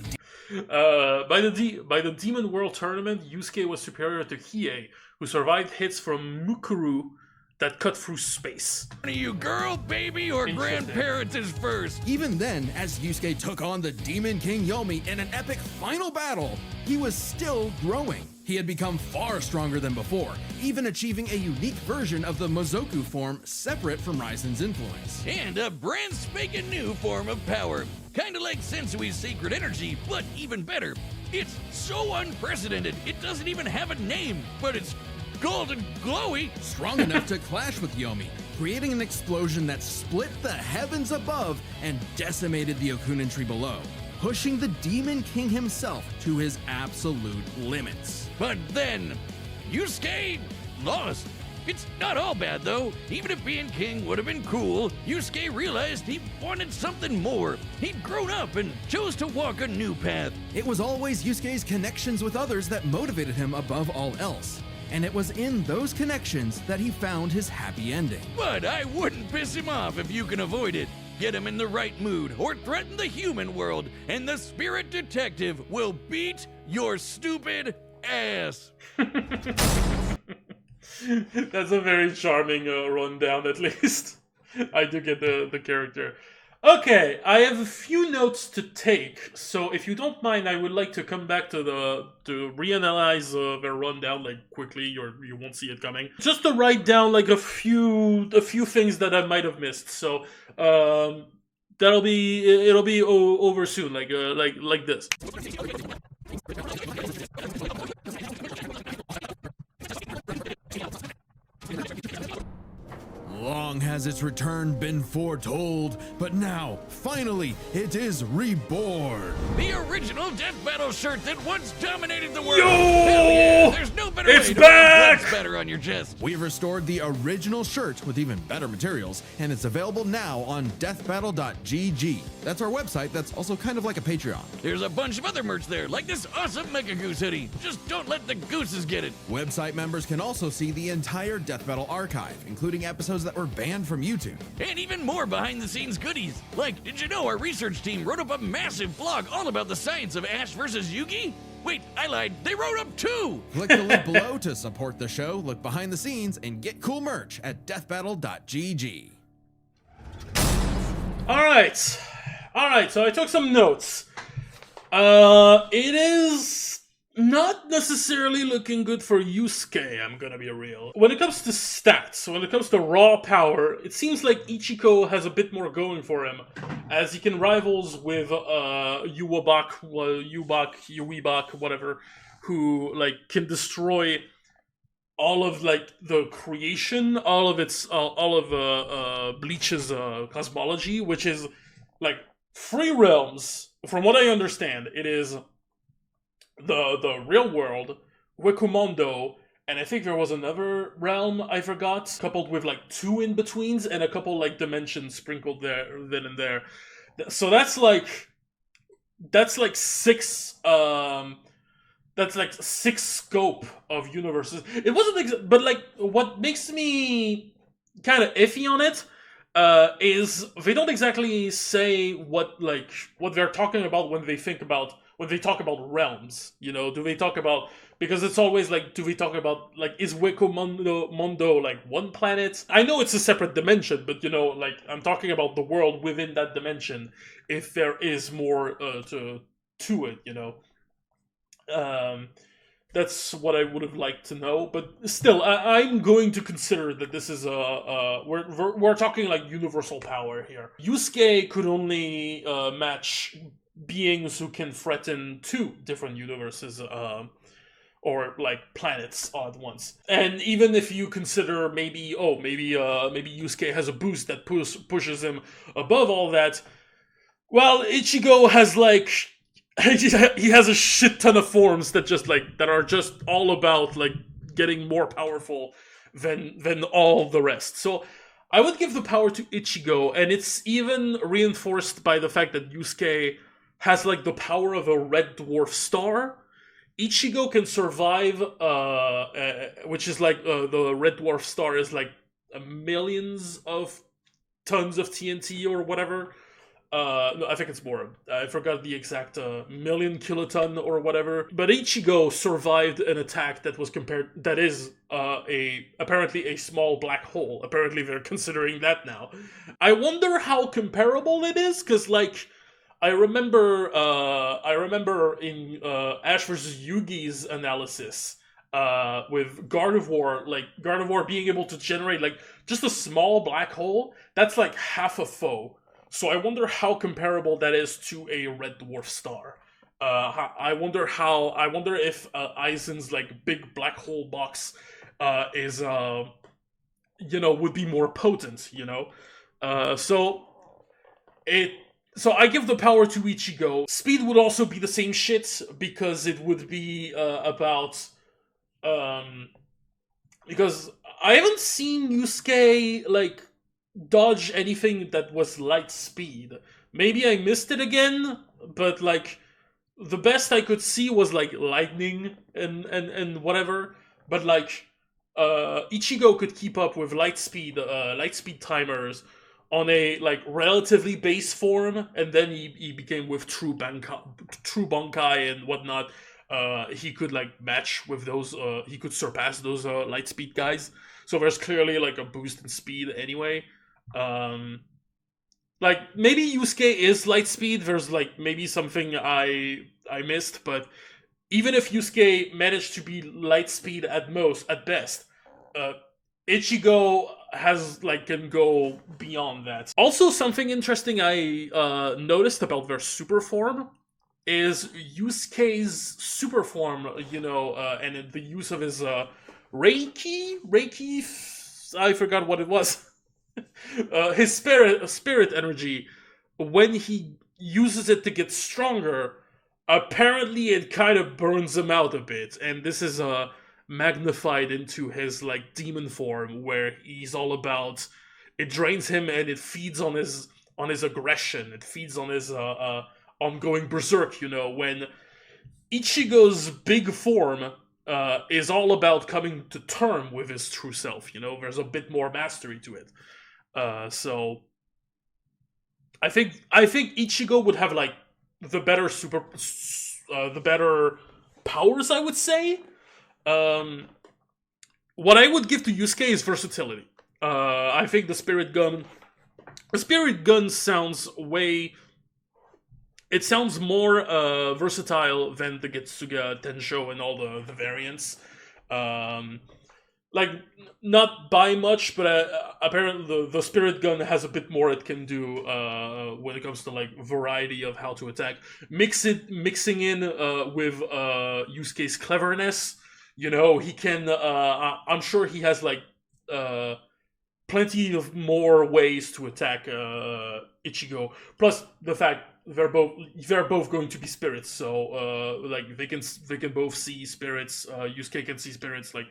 [SPEAKER 1] By the Demon World Tournament, Yusuke was superior to Hiei, who survived hits from Mukuru that cut through space.
[SPEAKER 2] One of you, girl, baby, or
[SPEAKER 1] Interesting.
[SPEAKER 2] grandparents is first?
[SPEAKER 3] Even then, as Yusuke took on the Demon King Yomi in an epic final battle, he was still growing. He had become far stronger than before, even achieving a unique version of the Mozoku form separate from Raizen's influence.
[SPEAKER 2] And a brand spanking new form of power. Kinda like Sensui's secret energy, but even better. It's so unprecedented, it doesn't even have a name, but it's golden glowy.
[SPEAKER 3] Strong enough to clash with Yomi, creating an explosion that split the heavens above and decimated the Okunin tree below, pushing the Demon King himself to his absolute limits.
[SPEAKER 2] But then, Yusuke lost. It's not all bad though. Even if being king would have been cool, Yusuke realized he wanted something more. He'd grown up and chose to walk a new path.
[SPEAKER 3] It was always Yusuke's connections with others that motivated him above all else. And it was in those connections that he found his happy ending.
[SPEAKER 2] But I wouldn't piss him off if you can avoid it. Get him in the right mood or threaten the human world, and the spirit detective will beat your stupid ass.
[SPEAKER 1] That's a very charming rundown, at least. I do get the character. Okay, I have a few notes to take, so if you don't mind, I would like to come back to reanalyze the rundown like quickly, or you won't see it coming. Just to write down like a few things that I might have missed. So it'll be over soon, like this.
[SPEAKER 3] Long has its return been foretold, but now, finally, it is reborn.
[SPEAKER 2] The original Death Battle shirt that once dominated the world.
[SPEAKER 1] Yo!
[SPEAKER 2] Hell yeah, there's no better
[SPEAKER 1] It's
[SPEAKER 2] way to
[SPEAKER 1] back!
[SPEAKER 2] wear blood spatter on your chest.
[SPEAKER 3] We've restored the original shirt with even better materials, and it's available now on deathbattle.gg. That's our website that's also kind of like a Patreon.
[SPEAKER 2] There's a bunch of other merch there, like this awesome Mega Goose hoodie. Just don't let the gooses get it.
[SPEAKER 3] Website members can also see the entire Death Battle archive, including episodes that were banned from YouTube.
[SPEAKER 2] And even more behind-the-scenes goodies. Like, did you know our research team wrote up a massive blog all about the science of Ash versus Yugi? Wait, I lied. They wrote up 2!
[SPEAKER 3] Click the link below to support the show, look behind the scenes, and get cool merch at deathbattle.gg. Alright,
[SPEAKER 1] so I took some notes. It is not necessarily looking good for Yusuke, I'm gonna be real. When it comes to stats, when it comes to raw power, it seems like Ichigo has a bit more going for him, as he can rivals with Yuibak, whatever, who like can destroy all of like the creation, all of Bleach's cosmology, which is like 3 realms. From what I understand, it is the real world, Wekumondo, and I think there was another realm I forgot, coupled with like 2 in-betweens and a couple like dimensions sprinkled there, then and there. So that's like 6. That's like 6 scope of universes. It wasn't, but like what makes me kind of iffy on it is they don't exactly say what they're talking about when they talk about realms. You know, do they talk about Because it's always like, do we talk about, like, is Weko Mondo like one planet? I know it's a separate dimension, but you know, like, I'm talking about the world within that dimension, if there is more to it, you know. Um, that's what I would have liked to know, but still, I'm going to consider that this is we're talking like universal power here. Yusuke could only match beings who can threaten two different universes, or like planets all at once. And even if you consider maybe Yusuke has a boost that pushes him above all that, well, Ichigo has like he has a shit ton of forms that just like that are just all about like getting more powerful than all the rest. So I would give the power to Ichigo, and it's even reinforced by the fact that Yusuke has like the power of a red dwarf star. Ichigo can survive, which is like the red dwarf star is like millions of tons of TNT or whatever. No, I think it's more. I forgot the exact million kiloton or whatever. But Ichigo survived an attack that was that is apparently a small black hole. Apparently they're considering that now. I wonder how comparable it is, because like I remember in Ash vs. Yugi's analysis with Gardevoir, like Gardevoir being able to generate like just a small black hole. That's like half a foe. So I wonder how comparable that is to a red dwarf star. I wonder if Aizen's like big black hole box is would be more potent. So I give the power to Ichigo. Speed would also be the same shit, because it would be about because I haven't seen Yusuke like dodge anything that was light speed. Maybe I missed it again, but like the best I could see was like lightning and whatever. But like Ichigo could keep up with light speed timers on a like relatively base form, and then he became with true Bankai and whatnot. He could like match with those. He could surpass those light speed guys. So there's clearly like a boost in speed anyway. Like maybe Yusuke is light speed. There's like maybe something I missed, but even if Yusuke managed to be light speed at best, Ichigo can go beyond that. Also, something interesting I noticed about their super form is Yusuke's super form. And the use of his Reiki. I forgot what it was. His spirit energy, when he uses it to get stronger, apparently it kind of burns him out a bit, and this is magnified into his like demon form, where he's all about it drains him and it feeds on his aggression. It feeds on his on going berserk. When Ichigo's big form is all about coming to term with his true self. There's a bit more mastery to it. So I think Ichigo would have like the better the better powers, I would say. What I would give to Yusuke is versatility. I think the spirit gun sounds it sounds more versatile than the Getsuga Tensho and all the variants. Like, not by much, but apparently the spirit gun has a bit more it can do when it comes to like variety of how to attack. Mixing in with Yusuke's cleverness. He can. I'm sure he has like plenty of more ways to attack Ichigo. Plus the fact they're both going to be spirits, so like they can both see spirits. Yusuke can see spirits, like.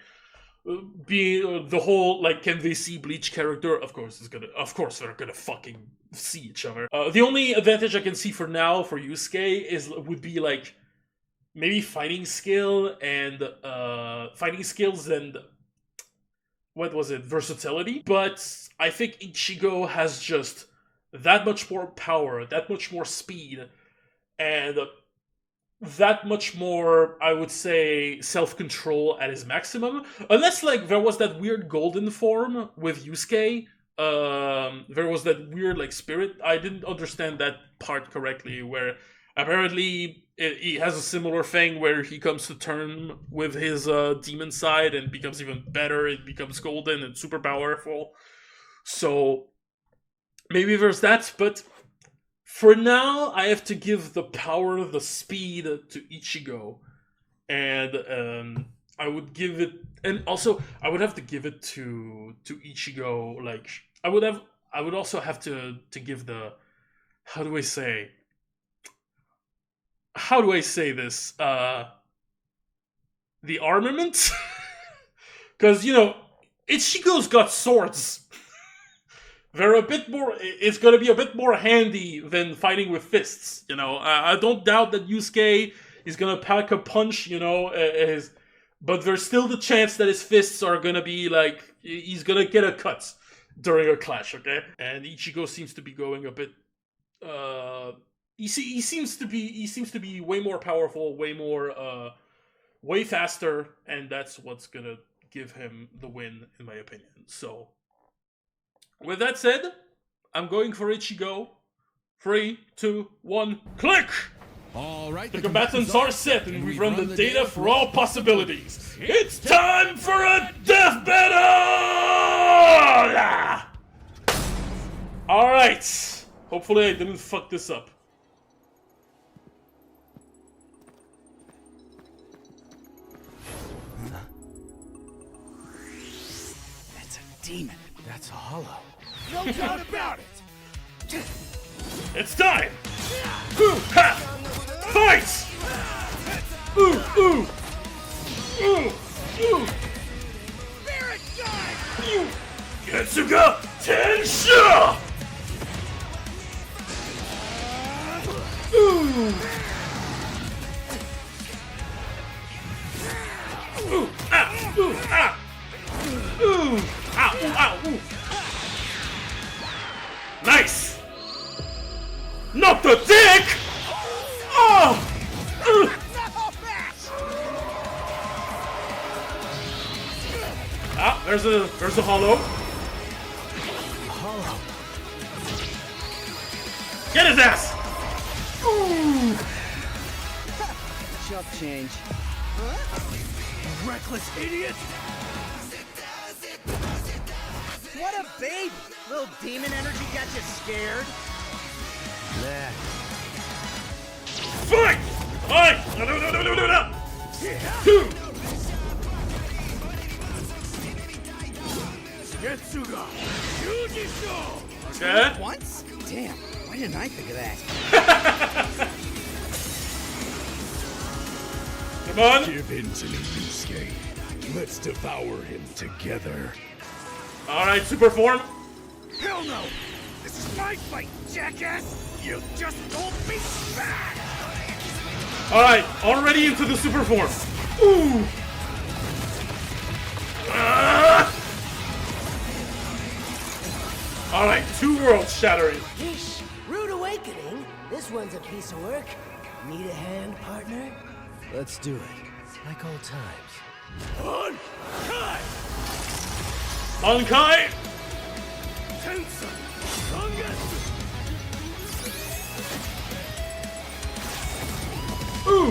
[SPEAKER 1] The whole like can they see Bleach character? Of course they're gonna fucking see each other. The only advantage I can see for now for Yusuke would be like maybe fighting skills and what was it, versatility. But I think Ichigo has just that much more power, that much more speed, and that much more, I would say, self-control at his maximum. Unless, like, there was that weird golden form with Yusuke. There was that weird, like, spirit. I didn't understand that part correctly, where apparently he has a similar thing where he comes to term with his demon side and becomes even better. It becomes golden and super powerful. So maybe there's that, but for now, I have to give the power, the speed to Ichigo, and I would give it, and also I would have to give it to Ichigo. Like I would also have to give the, how do I say this? The armament, because Ichigo's got swords. They're a bit more. It's gonna be a bit more handy than fighting with fists. I don't doubt that Yusuke is gonna pack a punch. But there's still the chance that his fists are gonna be like he's gonna get a cut during a clash. Okay, and Ichigo seems to be going a bit. He seems to be way more powerful, way faster, and that's what's gonna give him the win, in my opinion. So. With that said, I'm going for Ichigo. 3, 2, 1, click!
[SPEAKER 3] All right,
[SPEAKER 1] The combatants are set, and we've run the data for all possibilities. It's time for a death battle! Alright. Hopefully I didn't fuck this up.
[SPEAKER 4] That's a demon.
[SPEAKER 5] That's hollow.
[SPEAKER 4] No doubt about it!
[SPEAKER 1] It's time! Ooh, ha! Fight! Ooh, ooh! Ooh, ooh!
[SPEAKER 4] Spirit guide!
[SPEAKER 1] You! Getsuga Tensha! Ooh! Ooh, ah, ooh, ah! Ooh! Ow, ooh, ow, ooh! Nice! Not the dick! Oh! Ah, there's a hollow.
[SPEAKER 5] Hollow.
[SPEAKER 1] Get his ass! Ooh!
[SPEAKER 4] Chump change.
[SPEAKER 5] Reckless idiot!
[SPEAKER 4] What a baby! Little demon energy got you scared?
[SPEAKER 5] Nah.
[SPEAKER 1] Fight! Fight! No! Two!
[SPEAKER 5] Getsuga! Yujisho!
[SPEAKER 1] Okay.
[SPEAKER 4] Once? Damn, why didn't I think of that?
[SPEAKER 1] Come on!
[SPEAKER 5] Give in to me, Yusuke. Let's devour him together.
[SPEAKER 1] Alright, super form.
[SPEAKER 4] Hell no! This is my fight, jackass! You just told me back!
[SPEAKER 1] Alright, already into the super form. Ooh! Alright, 2 worlds shattering.
[SPEAKER 6] Yeesh, rude awakening. This one's a piece of work. Need a hand, partner?
[SPEAKER 5] Let's do it. Like old times.
[SPEAKER 1] Bankai!
[SPEAKER 5] Tensa! Sangetsu!
[SPEAKER 1] Ooh!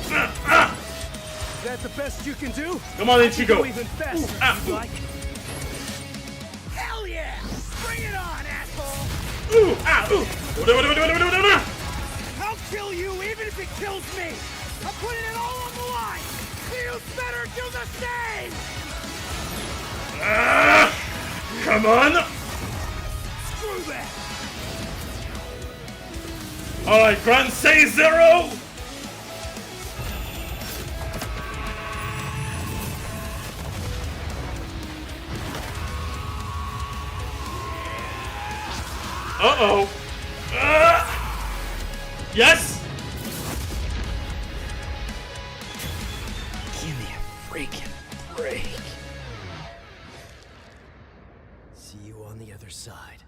[SPEAKER 5] Is that the best you can do?
[SPEAKER 1] Come on, Ichigo.
[SPEAKER 5] Go even faster
[SPEAKER 1] Ooh, ah,
[SPEAKER 5] if you
[SPEAKER 1] ooh.
[SPEAKER 5] like.
[SPEAKER 4] Hell yeah! Bring it on, asshole!
[SPEAKER 1] Ooh! Ah! Ooh!
[SPEAKER 4] I'll kill you even if it kills me! I'm putting it all on the line! You better do the same!
[SPEAKER 1] Come on!
[SPEAKER 4] Screw that!
[SPEAKER 1] Alright, Grand Say Zero! Uh-oh. Yes?
[SPEAKER 4] Give me a freaking break.
[SPEAKER 5] See you on the other side.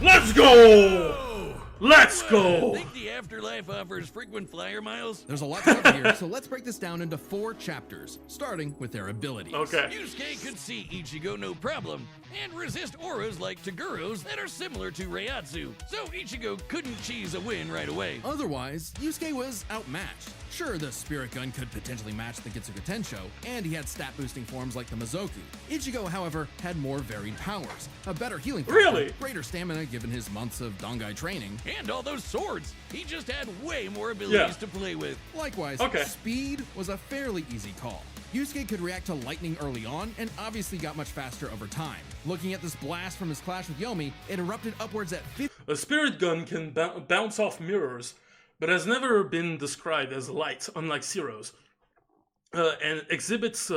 [SPEAKER 1] Let's go! Let's go!
[SPEAKER 2] Think the afterlife offers frequent flyer miles?
[SPEAKER 3] There's a lot to cover here, so let's break this down into 4 chapters, starting with their abilities.
[SPEAKER 1] Okay.
[SPEAKER 2] Yusuke could see Ichigo no problem, and resist auras like Togoro's that are similar to Reiatsu, so Ichigo couldn't cheese a win right away.
[SPEAKER 3] Otherwise, Yusuke was outmatched. Sure, the Spirit Gun could potentially match the Getsuga Tensho, and he had stat-boosting forms like the Mizoku. Ichigo, however, had more varied powers, a better healing factor,
[SPEAKER 1] Really?
[SPEAKER 3] greater stamina given his months of Dangai training.
[SPEAKER 2] And all those swords, he just had way more abilities
[SPEAKER 1] Yeah.
[SPEAKER 2] to play with.
[SPEAKER 3] Likewise,
[SPEAKER 1] Okay.
[SPEAKER 3] speed was a fairly easy call. Yusuke could react to lightning early on, and obviously got much faster over time. Looking at this blast from his clash with Yomi, it erupted upwards at 50
[SPEAKER 1] A spirit gun can bounce off mirrors, but has never been described as light, unlike Zero's, and exhibits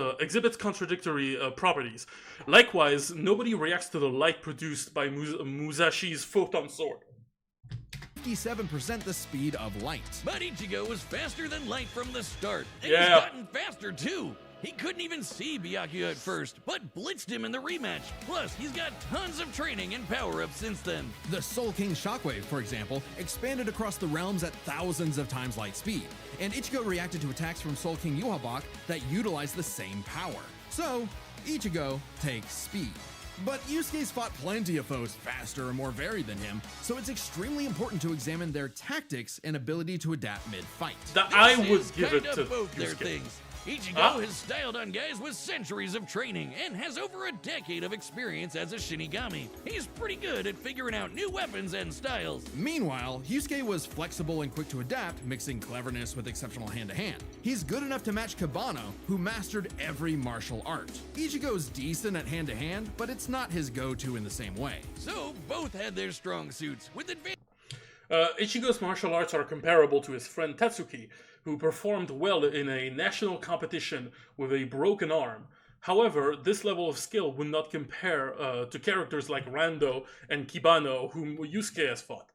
[SPEAKER 1] contradictory properties. Likewise, nobody reacts to the light produced by Musashi's photon sword.
[SPEAKER 3] 57% the speed of light.
[SPEAKER 2] But Ichigo was faster than light from the start, and
[SPEAKER 1] Yeah.
[SPEAKER 2] he's gotten faster too. He couldn't even see Byakuya at first, but blitzed him in the rematch. Plus, he's got tons of training and power-ups since then.
[SPEAKER 3] The Soul King Shockwave, for example, expanded across the realms at thousands of times light speed, and Ichigo reacted to attacks from Soul King Yuhabak that utilized the same power. So, Ichigo takes speed. But Yusuke's fought plenty of foes faster and more varied than him, so it's extremely important to examine their tactics and ability to adapt mid-fight.
[SPEAKER 1] I
[SPEAKER 2] This
[SPEAKER 1] would
[SPEAKER 2] is
[SPEAKER 1] give it
[SPEAKER 2] kinda
[SPEAKER 1] to
[SPEAKER 2] both their
[SPEAKER 1] Yusuke.
[SPEAKER 2] things. Ichigo
[SPEAKER 1] Huh?
[SPEAKER 2] has styled on guys with centuries of training and has over a decade of experience as a Shinigami. He's pretty good at figuring out new weapons and styles.
[SPEAKER 3] Meanwhile, Yusuke was flexible and quick to adapt, mixing cleverness with exceptional hand-to-hand. He's good enough to match Kabano, who mastered every martial art. Ichigo's decent at hand-to-hand, but it's not his go-to in the same way.
[SPEAKER 2] So both had their strong suits, with advantage.
[SPEAKER 1] Ichigo's martial arts are comparable to his friend Tatsuki, who performed well in a national competition with a broken arm. However, this level of skill would not compare to characters like Rando and Kibano, whom Yusuke has fought.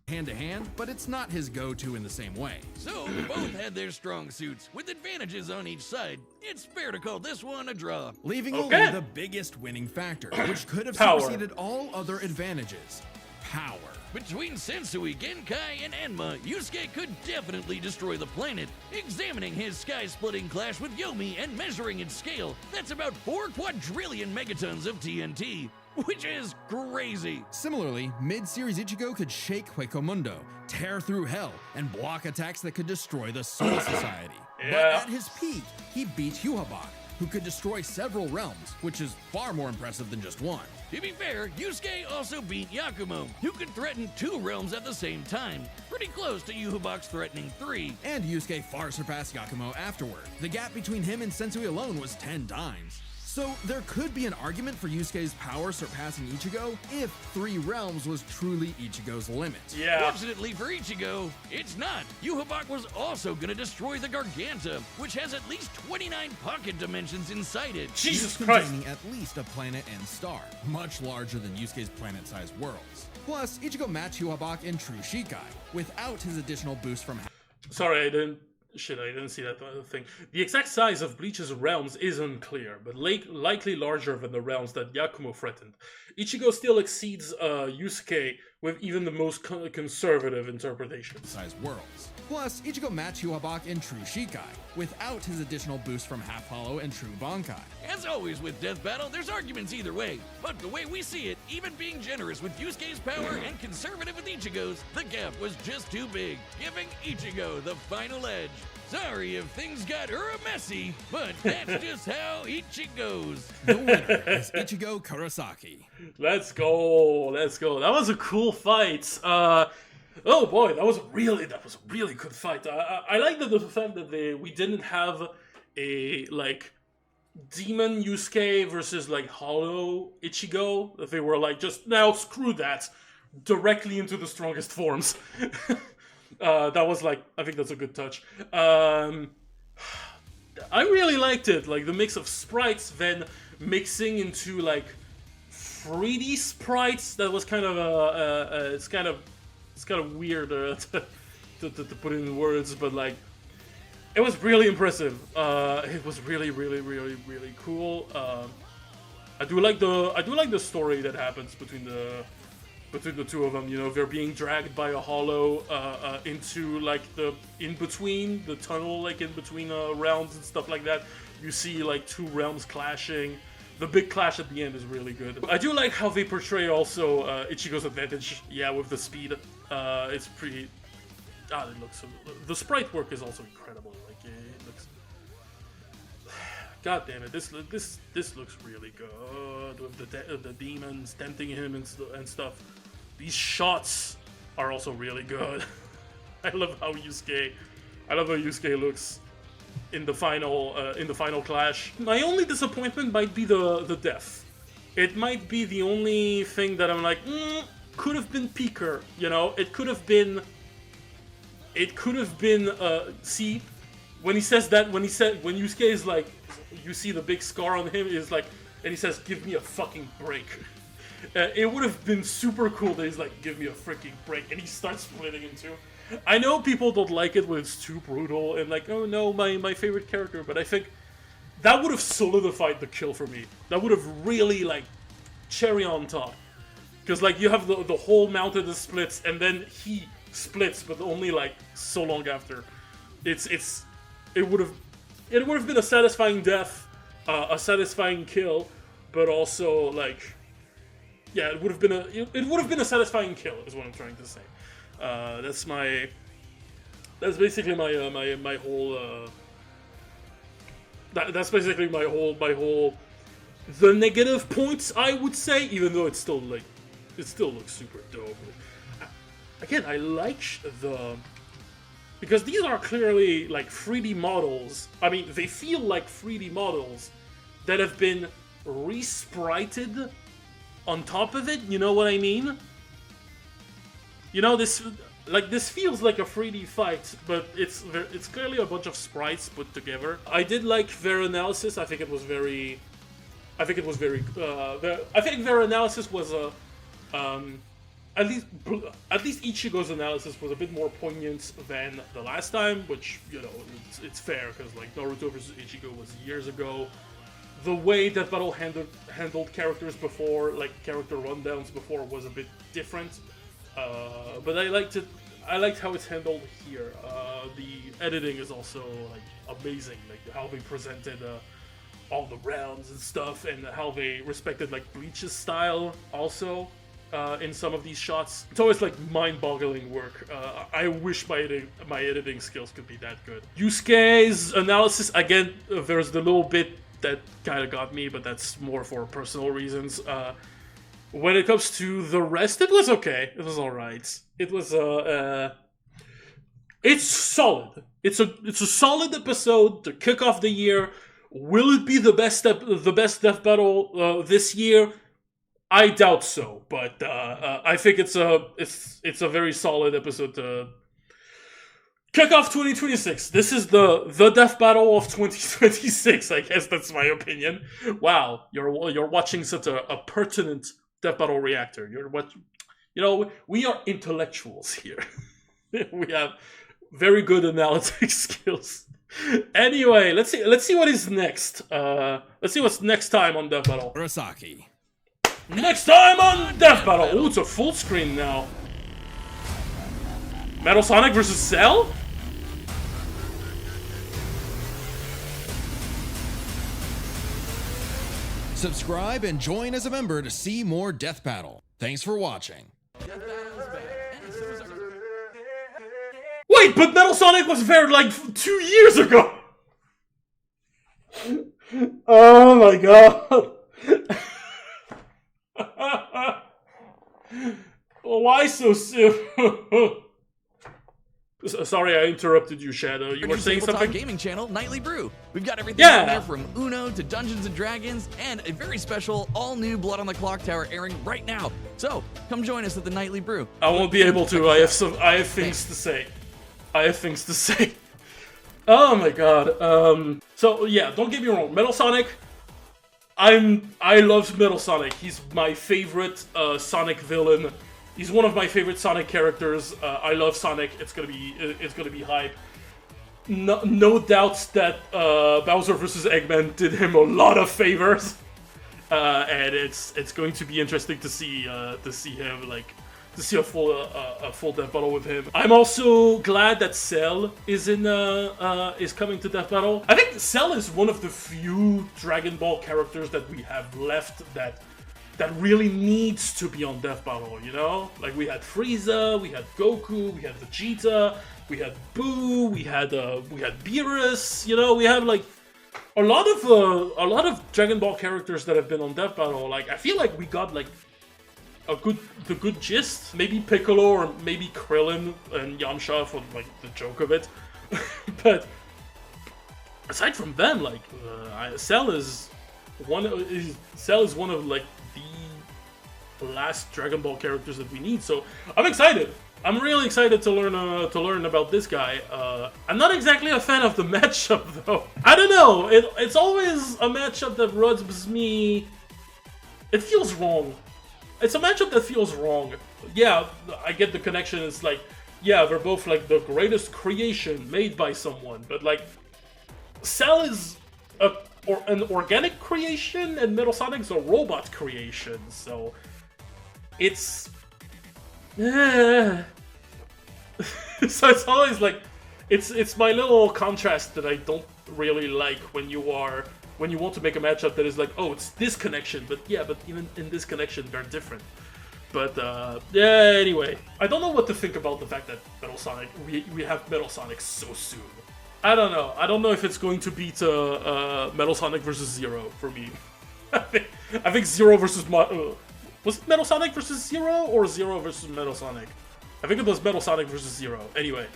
[SPEAKER 3] Hand-to-hand, but it's not his go-to in the same way.
[SPEAKER 2] So both had their strong suits, with advantages on each side. It's fair to call this one a draw.
[SPEAKER 3] Leaving
[SPEAKER 1] Okay.
[SPEAKER 3] only the biggest winning factor, which could have
[SPEAKER 1] Power.
[SPEAKER 3] superseded all other advantages. Power.
[SPEAKER 2] Between Sensui, Genkai, and Enma, Yusuke could definitely destroy the planet. Examining his sky-splitting clash with Yomi and measuring its scale, that's about 4 quadrillion megatons of TNT, which is crazy.
[SPEAKER 3] Similarly, mid-series Ichigo could shake Huecomundo, tear through hell, and block attacks that could destroy the Soul Society.
[SPEAKER 1] Yeah.
[SPEAKER 3] But at his peak, he beat Yuhabak, who could destroy several realms, which is far more impressive than just one.
[SPEAKER 2] To be fair, Yusuke also beat Yakumo, who could threaten 2 realms at the same time, pretty close to Yuhabak's threatening 3.
[SPEAKER 3] And Yusuke far surpassed Yakumo afterward. The gap between him and Sensui alone was 10 times. So there could be an argument for Yusuke's power surpassing Ichigo if 3 realms was truly Ichigo's limit.
[SPEAKER 1] Yeah.
[SPEAKER 2] Fortunately for Ichigo, it's not. Yuhabak was also gonna destroy the Garganta, which has at least 29 pocket dimensions inside it.
[SPEAKER 1] Jesus
[SPEAKER 3] Each
[SPEAKER 1] Christ.
[SPEAKER 3] containing at least a planet and star, much larger than Yusuke's planet-sized worlds. Plus, Ichigo matched Yuhabak in True Shikai, without his additional boost from
[SPEAKER 1] Sorry, I didn't see that thing. The exact size of Bleach's realms is unclear, but likely larger than the realms that Yakumo threatened. Ichigo still exceeds Yusuke with even the most conservative interpretations.
[SPEAKER 3] sized worlds. Plus, Ichigo matched Yuhabak in True Shikai, without his additional boost from Half Hollow and True Bankai.
[SPEAKER 2] As always with Death Battle, there's arguments either way. But the way we see it, even being generous with Yusuke's power and conservative with Ichigo's, the gap was just too big, giving Ichigo the final edge. Sorry if things got messy, but that's just how Ichigo's.
[SPEAKER 3] The winner is Ichigo Kurosaki.
[SPEAKER 1] Let's go, let's go. That was a cool fight. Oh boy, that was a really good fight. I like the fact that we didn't have a like demon Yusuke versus like hollow Ichigo. That they were like just now screw that directly into the strongest forms. That was like, I think that's a good touch. I really liked it, like the mix of sprites then mixing into like 3D sprites. That was kind of it's kind of weird to put in words, but like it was really impressive. It was really cool. I do like the story that happens between between the two of them. You know, they're being dragged by a hollow into like the in-between, the tunnel, like in between realms and stuff like that. You see like two realms clashing. The big clash at the end is really good. I do like how they portray also Ichigo's advantage, yeah, with the speed. It's pretty... it looks... The sprite work is also incredible. Like, it looks... God damn it, this looks really good with the demons tempting him and stuff. These shots are also really good. I love how Yusuke looks in the final clash. My only disappointment might be the death. It might be the only thing that I'm like, could have been peaker, you know? It could have been. See, when he says that, when Yusuke is like, you see the big scar on him, is like, and he says, "Give me a fucking break." It would have been super cool that he's like, "Give me a freaking break," and he starts splitting in two. I know people don't like it when it's too brutal and like, oh no, my favorite character, but I think that would have solidified the kill for me. That would have really like cherry on top, because like you have the whole mountain that splits and then he splits, but only like so long after. It would have been a satisfying death, a satisfying kill, but also like, yeah, it would have been a satisfying kill is what I'm trying to say. That's basically my whole that's basically my whole the negative points, I would say, even though it still looks super dope. Again, I like because these are clearly like 3D models. I mean, they feel like 3D models that have been re-sprited on top of it. You know what I mean? You know, this feels like a 3D fight, but it's clearly a bunch of sprites put together. I did like their analysis. I think their analysis was at least Ichigo's analysis was a bit more poignant than the last time, which, you know, it's fair because like Naruto vs Ichigo was years ago. The way that Battle handled characters before, like character rundowns before, was a bit different. But I liked how it's handled here. The editing is also like amazing, like how they presented all the rounds and stuff, and how they respected like Bleach's style also in some of these shots. It's always like mind-boggling work. I wish my editing skills could be that good. Yusuke's analysis, again, there's the little bit that kind of got me, but that's more for personal reasons. When it comes to the rest, it was okay. It was alright. It was it's solid. It's a solid episode to kick off the year. Will it be the best death battle this year? I doubt so, but I think it's a very solid episode to kick off 2026. This is the death battle of 2026. I guess that's my opinion. Wow, you're watching such a pertinent death battle reactor. We are intellectuals here. We have very good analytic skills. Anyway, let's see what is next. Let's see what's next time on Death Battle.
[SPEAKER 3] Kurosaki.
[SPEAKER 1] Next time on Death Battle. Oh, it's a full screen now. Metal Sonic versus Cell?
[SPEAKER 3] Subscribe and join as a member to see more Death Battle. Thanks for watching.
[SPEAKER 1] Wait, but Metal Sonic was there like 2 years ago! Oh my god. Why so soon? Sorry, I interrupted you, Shadow. You were saying something?
[SPEAKER 2] Gaming channel, Nightly Brew. We've got everything
[SPEAKER 1] Yeah.
[SPEAKER 2] on there from Uno to Dungeons and Dragons, and a very special all-new Blood on the Clock Tower airing right now. So come join us at the Nightly Brew.
[SPEAKER 1] I won't be able to. I have things to say. I have things to say. Oh my god. So yeah, don't get me wrong. Metal Sonic. I love Metal Sonic. He's my favorite Sonic villain. He's one of my favorite Sonic characters. I love Sonic. It's gonna be hype. No doubts that Bowser vs. Eggman did him a lot of favors and it's going to be interesting to see him like. To see a full death battle with him. I'm also glad that Cell is coming to death battle. I think Cell is one of the few Dragon Ball characters that we have left that really needs to be on death battle. You know, like we had Frieza, we had Goku, we had Vegeta, we had Boo, we had Beerus. You know, we have like a lot of Dragon Ball characters that have been on death battle. Like I feel like we got like the good gist, maybe Piccolo or maybe Krillin and Yamcha for like the joke of it, but aside from them, like Cell is one of like the last Dragon Ball characters that we need. So I'm excited. I'm really excited to learn about this guy. I'm not exactly a fan of the matchup though. I don't know. It's always a matchup that rubs me. It feels wrong. It's a matchup that feels wrong. Yeah, I get the connection. It's like, yeah, they're both like the greatest creation made by someone. But like, Cell is an organic creation and Metal Sonic's a robot creation. So it's... so it's always like, it's my little contrast that I don't really like when you want to make a matchup that is like, oh, it's this connection, but yeah, but even in this connection, they're different. But, yeah, anyway. I don't know what to think about the fact that Metal Sonic, we have Metal Sonic so soon. I don't know. I don't know if it's going to beat Metal Sonic versus Zero for me. I think Zero versus... was it Metal Sonic versus Zero or Zero versus Metal Sonic? I think it was Metal Sonic versus Zero. Anyway.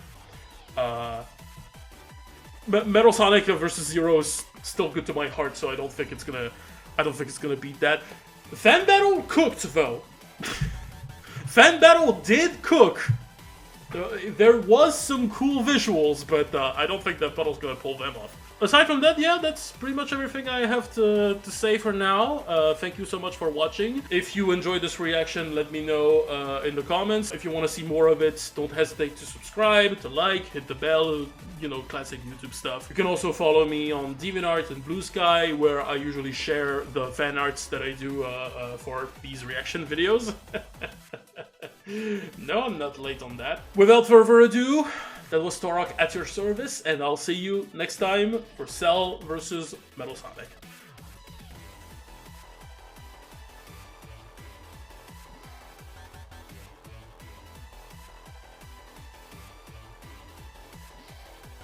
[SPEAKER 1] Metal Sonic versus Zero is still good to my heart, so I don't think it's gonna beat that. Fan Battle cooked though. Fan Battle did cook. There was some cool visuals, but I don't think that battle's gonna pull them off. Aside from that, yeah, that's pretty much everything I have to say for now. Thank you so much for watching. If you enjoyed this reaction, let me know in the comments. If you want to see more of it, don't hesitate to subscribe, to like, hit the bell, you know, classic YouTube stuff. You can also follow me on DeviantArt and Blue Sky, where I usually share the fan arts that I do for these reaction videos. No, I'm not late on that. Without further ado, that was Torok at your service, and I'll see you next time for Cell versus Metal Sonic.